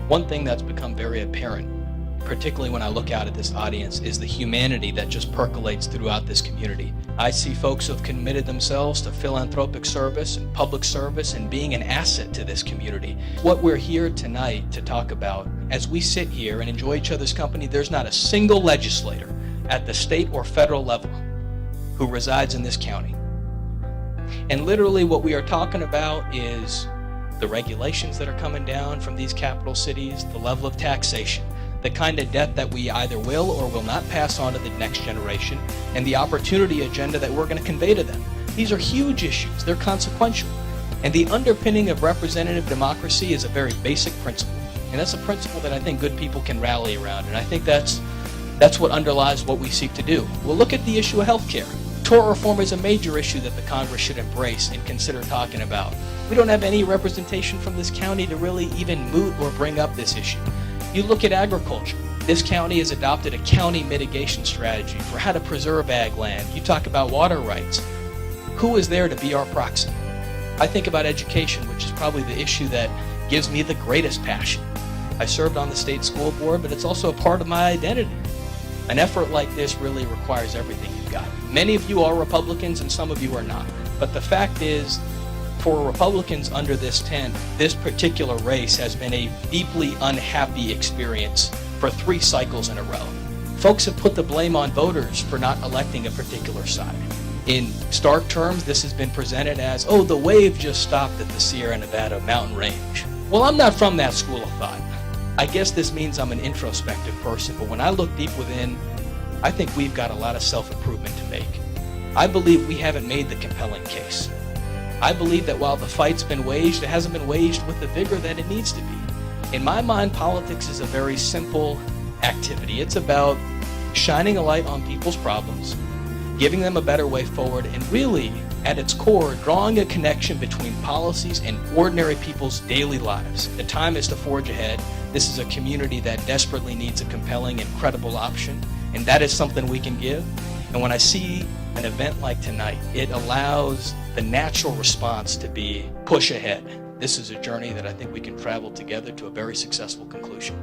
One thing that's become very apparent, particularly when I look out at this audience, is the humanity that just percolates throughout this community. I see folks who have committed themselves to philanthropic service and public service and being an asset to this community. What we're here tonight to talk about, as we sit here and enjoy each other's company, there's not a single legislator at the state or federal level who resides in this county. And literally what we are talking about is the regulations that are coming down from these capital cities, the level of taxation, the kind of debt that we either will or will not pass on to the next generation, and the opportunity agenda that we're going to convey to them. These are huge issues. They're consequential. And the underpinning of representative democracy is a very basic principle. And that's a principle that I think good people can rally around. And I think that's what underlies what we seek to do. We'll look at the issue of health care. Tort reform is a major issue that the Congress should embrace and consider talking about. We don't have any representation from this county to really even moot or bring up this issue. You look at agriculture. This county has adopted a county mitigation strategy for how to preserve ag land. You talk about water rights. Who is there to be our proxy? I think about education, which is probably the issue that gives me the greatest passion. I served on the state school board, but it's also a part of my identity. An effort like this really requires everything you've got. Many of you are Republicans and some of you are not. But the fact is, for Republicans under this tent, this particular race has been a deeply unhappy experience for 3 cycles in a row. Folks have put the blame on voters for not electing a particular side. In stark terms, this has been presented as, oh, the wave just stopped at the Sierra Nevada mountain range. Well, I'm not from that school of thought. I guess this means I'm an introspective person, but when I look deep within, I think we've got a lot of self-improvement to make. I believe we haven't made the compelling case. I believe that while the fight's been waged, it hasn't been waged with the vigor that it needs to be. In my mind, politics is a very simple activity. It's about shining a light on people's problems, giving them a better way forward, and really, at its core, drawing a connection between policies and ordinary people's daily lives. The time is to forge ahead. This is a community that desperately needs a compelling and credible option, and that is something we can give. And when I see an event like tonight, it allows the natural response to be push ahead. This is a journey that I think we can travel together to a very successful conclusion.